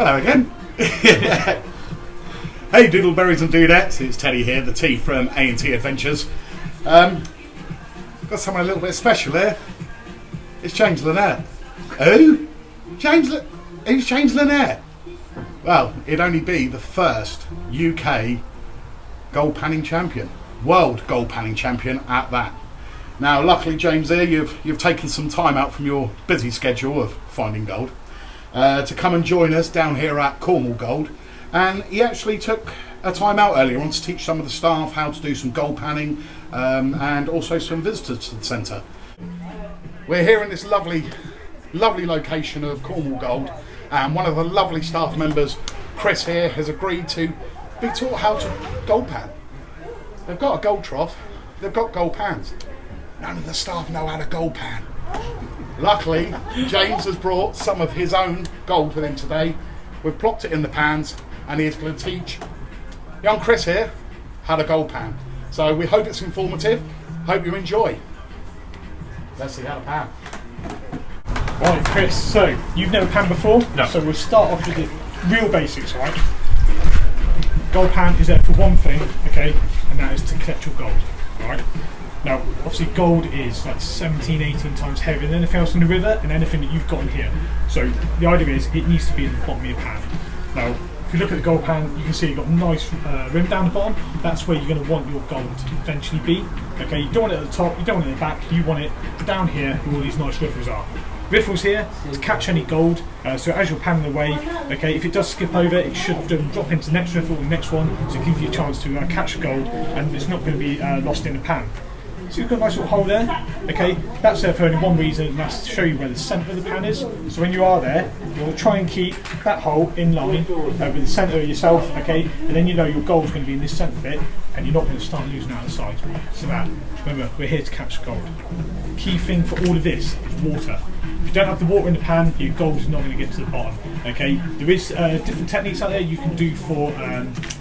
Hello again. Hey doodleberries and dudettes, it's Teddy here, the T from A&T Adventures. Got someone a little bit special here. It's James Linnett. Who? Who's James Linnett? Well, it'd only be the first UK gold panning champion. World gold panning champion at that. Now luckily James here, you've taken some time out from your busy schedule of finding gold to come and join us down here at Cornwall Gold, and he actually took a time out earlier on to teach some of the staff how to do some gold panning and also some visitors to the centre. We're here in this lovely location of Cornwall Gold, and one of the lovely staff members, Chris here, has agreed to be taught how to gold pan. They've got a gold trough, they've got gold pans. None of the staff know how to gold pan. Luckily, James has brought some of his own gold with him today. We've plopped it in the pans, and he is going to teach young Chris here how to gold pan. So we hope it's informative, hope you enjoy. Let's see how to pan. Right, Chris, so you've never panned before? No. So we'll start off with the real basics, right? Gold pan is there for one thing, okay, and that is to collect your gold, right? Now, obviously gold is like 17, 18 times heavier than anything else in the river and anything that you've got in here. So the idea is it needs to be in the bottom of your pan. Now, if you look at the gold pan, you can see you've got a nice rim down the bottom. That's where you're going to want your gold to eventually be. Okay, you don't want it at the top, you don't want it at the back, you want it down here where all these nice riffles are. Riffles here to catch any gold, so as you're panning away, okay, if it does skip over, it should drop into the next riffle or the next one, so it gives you a chance to catch gold, and it's not going to be lost in the pan. So you've got a nice little hole there, okay, that's there for only one reason, and that's to show you where the centre of the pan is. So when you are there, you'll try and keep that hole in line with the centre of yourself, okay, and then you know your gold's going to be in this centre bit, and you're not going to start losing out the side. So that, remember, we're here to catch gold. Key thing for all of this is water. If you don't have the water in the pan, your gold is not going to get to the bottom. Okay, there is different techniques out there you can do for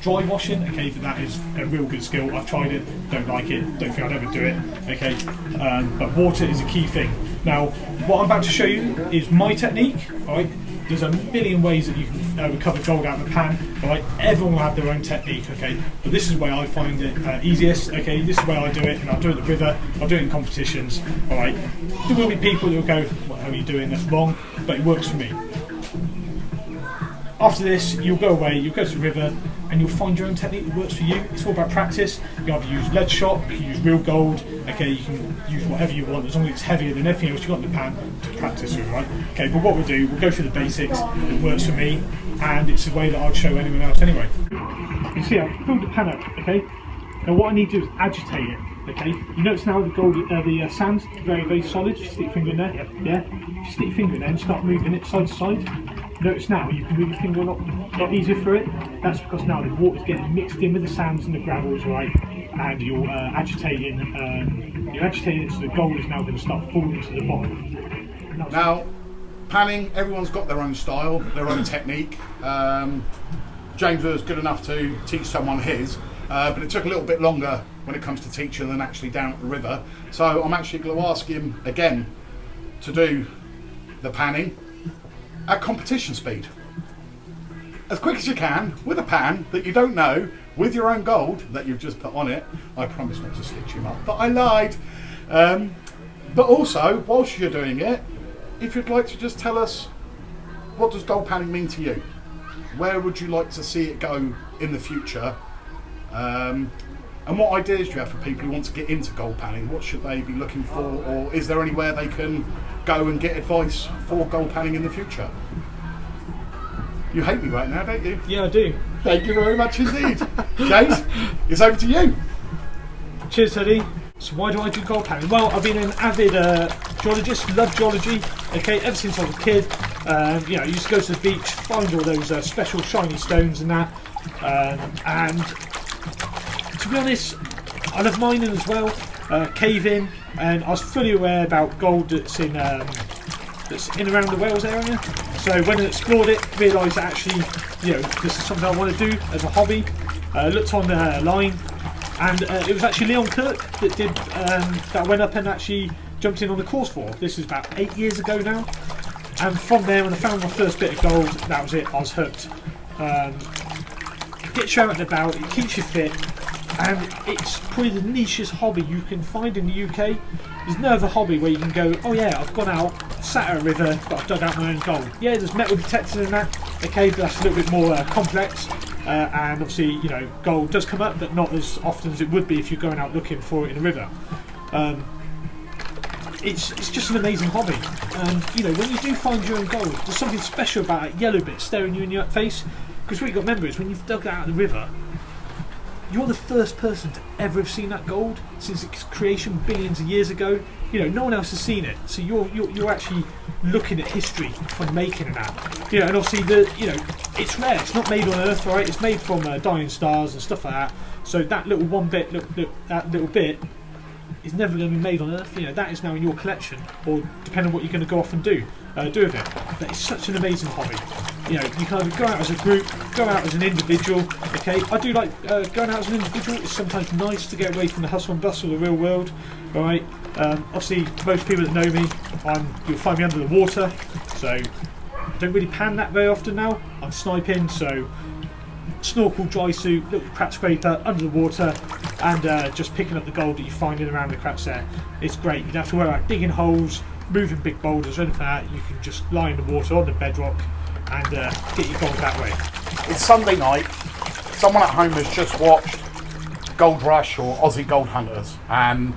dry washing. Okay, but that is a real good skill. I've tried it, don't like it, don't think I'd ever do it. Okay, but water is a key thing. Now, what I'm about to show you is my technique. All right, there's a million ways that you can recover gold out of a pan. All right, everyone will have their own technique. Okay, but this is where I find it easiest. Okay, this is where I do it, and I'll do it at the river. I'll do it in competitions. All right, there will be people who will go, "What are you doing? That's wrong," but it works for me. After this, you'll go away, you'll go to the river, and you'll find your own technique that works for you. It's all about practice. You can either use lead shot, you can use real gold, okay, you can use whatever you want, as long as it's heavier than everything else you've got in the pan to practice with, right? Okay, but what we'll do, we'll go through the basics. It works for me, and it's the way that I'd show anyone else anyway. You see, I've filled the pan up, okay? Now what I need to do is agitate it, okay? You notice now the gold, the sand's very, very solid. Just stick your finger in there, yeah? Just stick your finger in there and start moving it side to side. Notice now you can move your finger a lot easier through it. That's because now the water's getting mixed in with the sands and the gravels, right? And you're agitating it, so the gold is now going to start falling to the bottom. Now, panning, everyone's got their own style, their own technique. James was good enough to teach someone his, but it took a little bit longer when it comes to teaching than actually down at the river. So I'm actually going to ask him again to do the panning at competition speed. As quick as you can, with a pan that you don't know, with your own gold that you've just put on it. I promise not to stitch him up, but I lied. But also, whilst you're doing it, if you'd like to just tell us, what does gold panning mean to you? Where would you like to see it go in the future? And what ideas do you have for people who want to get into gold panning? What should they be looking for, or is there anywhere they can go and get advice for gold panning in the future? You hate me right now, don't you? Yeah, I do. Thank you very much indeed. James, it's over to you. Cheers, Teddy. So why do I do gold panning? Well, I've been an avid geologist, love geology, okay, ever since I was a kid. You know, I used to go to the beach, find all those special shiny stones and that, and to be honest, I love mining as well, caving, and I was fully aware about gold that's in around the Wales area. So when I explored it, realised that actually, you know, this is something I want to do as a hobby. Looked online, and it was actually Leon Kirk that did that. I went up and actually jumped in on the course for. This is about 8 years ago now. And from there, when I found my first bit of gold, that was it. I was hooked. It gets you out and about, it keeps you fit, and it's probably the nichest hobby you can find in the UK. There's no other hobby where you can go, oh yeah, I've gone out, sat at a river, but I've dug out my own gold. Yeah, there's metal detectors in that, okay, but that's a little bit more complex. And obviously, you know, gold does come up, but not as often as it would be if you're going out looking for it in a river. It's just an amazing hobby. And you know, when you do find your own gold, there's something special about that yellow bit staring you in your face. Because what you've got to remember is when you've dug out of the river, you're the first person to ever have seen that gold since its creation billions of years ago. You know, no one else has seen it, so you're actually looking at history from making of that. You know, and obviously it's rare. It's not made on Earth, right? It's made from dying stars and stuff like that. So that little that little bit is never going to be made on Earth. You know, that is now in your collection, or depending on what you're going to go off and do with it. But it's such an amazing hobby. You know, you can either go out as a group, go out as an individual. Okay, I do like going out as an individual. It's sometimes nice to get away from the hustle and bustle of the real world. Right? Obviously, most people that know me, you'll find me under the water, so I don't really pan that very often now. I'm sniping, so snorkel, dry suit, little crap scraper under the water, and just picking up the gold that you're finding around the cracks there. It's great. You don't have to worry about digging holes, moving big boulders, or anything like that. You can just lie in the water on the bedrock and get your gold that way. It's Sunday night. Someone at home has just watched Gold Rush or Aussie Gold Hunters, and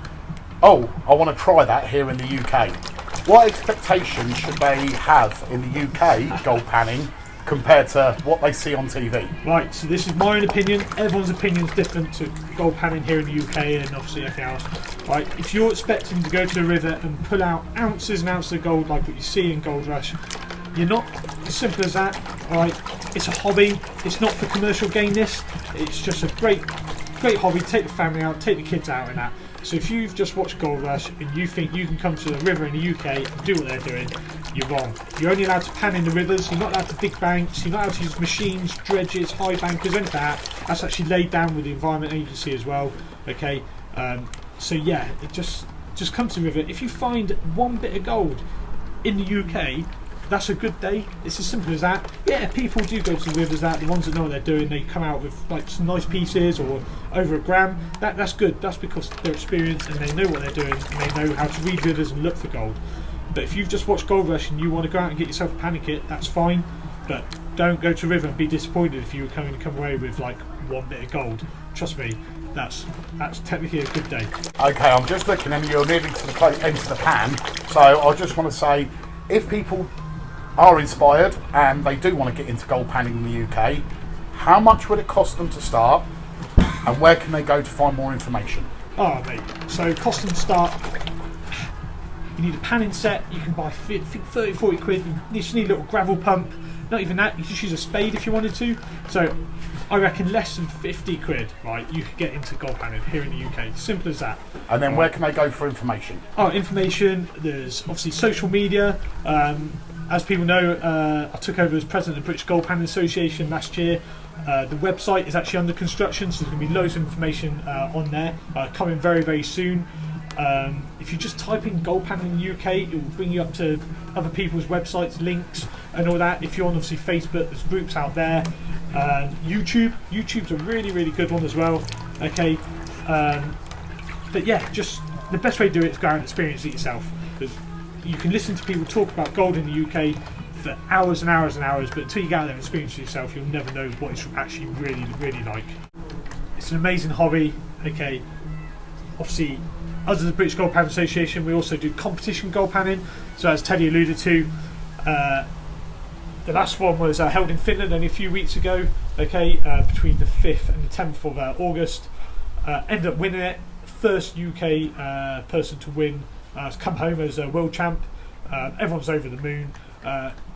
I want to try that here in the UK. What expectations should they have in the UK gold panning compared to what they see on TV? Right, so this is my own opinion. Everyone's opinion is different to gold panning here in the UK and obviously everything else. Right, if you're expecting to go to the river and pull out ounces and ounces of gold like what you see in Gold Rush, you're not. As simple as that. Right, it's a hobby. It's not for commercial gain. It's just a great hobby. Take the family out, take the kids out and that. So if you've just watched Gold Rush and you think you can come to the river in the UK and do what they're doing, you're wrong. You're only allowed to pan in the rivers, you're not allowed to dig banks, you're not allowed to use machines, dredges, high bankers, anything like that. That's actually laid down with the Environment Agency as well. Okay, so yeah, it just come to the river. If you find one bit of gold in the UK, that's a good day. It's as simple as that. Yeah, people do go to the rivers, the ones that know what they're doing, they come out with like some nice pieces or over a gram. That's good. That's because they're experienced and they know what they're doing and they know how to read rivers and look for gold. But if you've just watched Gold Rush and you want to go out and get yourself a panning kit, that's fine. But don't go to the river and be disappointed if you were going to come away with like one bit of gold. Trust me, that's technically a good day. Okay, I'm just looking and you're nearly to the end of the pan, so I just want to say, if people are inspired and they do want to get into gold panning in the UK, how much would it cost them to start and where can they go to find more information? Oh mate, so cost them to start, you need a panning set. You can buy 30-40 quid. You just need a little gravel pump. Not even that, you can just use a spade if you wanted to. So I reckon less than 50 quid, right, you could get into gold panning here in the UK. Simple as that. And then where can they go for information? Information, there's obviously social media. As people know, I took over as president of the British Gold Panning Association last year. The website is actually under construction, so there's going to be loads of information on there, coming very, very soon. If you just type in gold panning in the UK, it will bring you up to other people's websites, links and all that. If you're on obviously Facebook, there's groups out there. YouTube's a really, really good one as well. Okay, but yeah, just the best way to do it is go out and experience it yourself. You can listen to people talk about gold in the UK for hours and hours and hours, but until you get out there and experience it yourself, you'll never know what it's actually really, really like. It's an amazing hobby. Okay, obviously, as the British Gold Panning Association, we also do competition gold panning. So as Teddy alluded to, the last one was held in Finland only a few weeks ago. Okay, between the 5th and the 10th of August. Ended up winning it. First UK person to win. Come home as a world champ. Everyone's over the moon.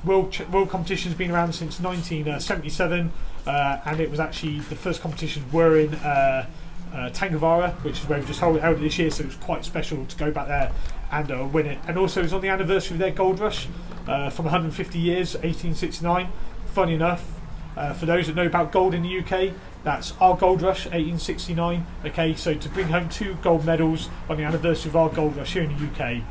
World competition's been around since 1977, and it was actually the first competitions were in Tangavara, which is where we just held it this year. So it was quite special to go back there and win it. And also it was on the anniversary of their gold rush from 150 years, 1869. Funny enough, for those that know about gold in the UK, that's our gold rush, 1869. Okay, so to bring home 2 gold medals on the anniversary of our gold rush here in the UK,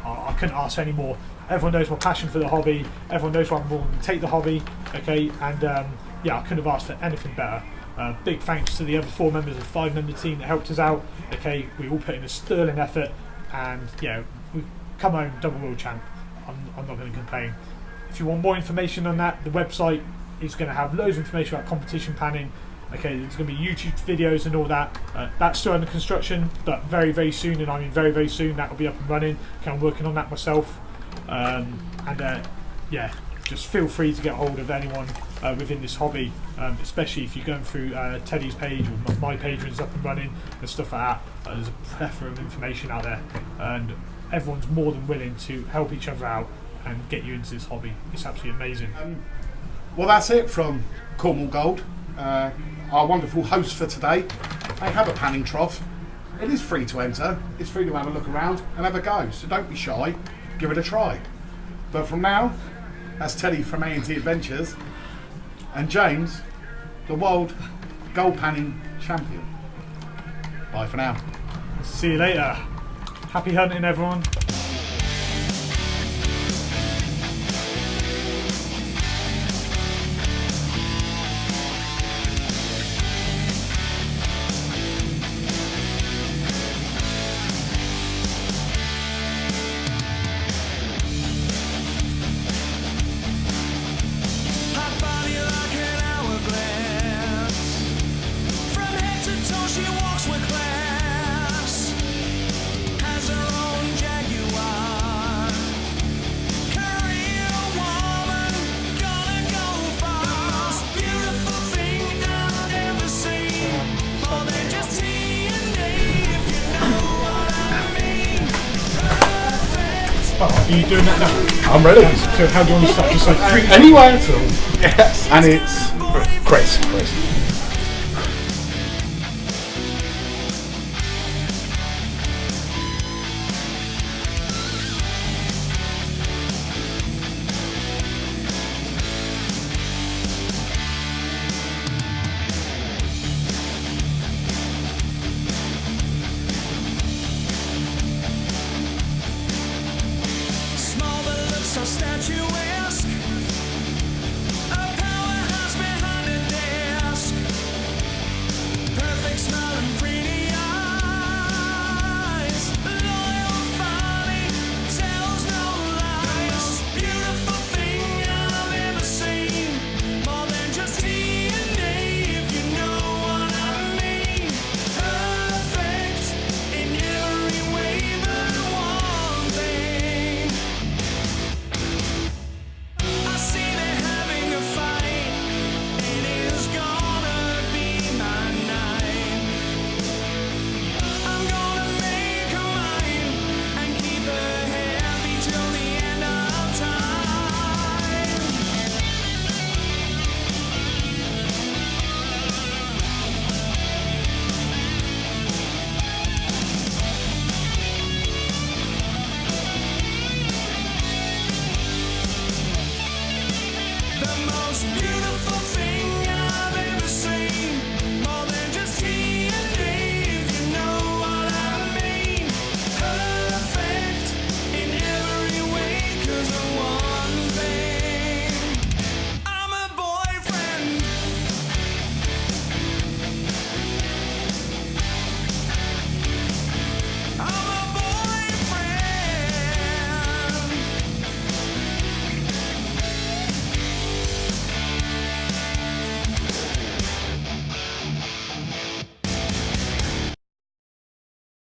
I couldn't ask any more. everyone knows my passion for the hobby. Everyone knows why I'm willing to take the hobby. Okay, and yeah, I couldn't have asked for anything better. Big thanks to the other 4 members of the 5-member team that helped us out. Okay, we all put in a sterling effort, and yeah, we come home double world champ. I'm not going to complain. If you want more information on that, the website is going to have loads of information about competition panning. Okay, there's going to be YouTube videos and all that. That's still under construction, but very, very soon, and I mean very, very soon, that will be up and running. Okay, I'm working on that myself. Yeah, just feel free to get hold of anyone within this hobby, especially if you're going through Teddy's page or my page when it's up and running and stuff like that. There's a plethora of information out there, and everyone's more than willing to help each other out and get you into this hobby. It's absolutely amazing. Well, that's it from Cornwall Gold. Our wonderful host for today. They have a panning trough. It is free to enter. It's free to have a look around and have a go. So don't be shy. Give it a try. But from now, that's Teddy from A&T Adventures and James, the world gold panning champion. Bye for now. See you later. Happy hunting, everyone. Are you doing that now? I'm ready. So how do you want to start? Just like three. Anyway at all. Yes. And it's Chris. Small but looks so statuesque. A powerhouse behind a desk. Perfect smile and pretty eyes. Loyal folly tells no lies. Beautiful thing I've ever seen. More than just DNA, if you know what I mean. Perfect in every way but one thing. I see they're having a fight. It is gonna be my night. I'm gonna make her mine and keep her happy till the end of time. The most beautiful thing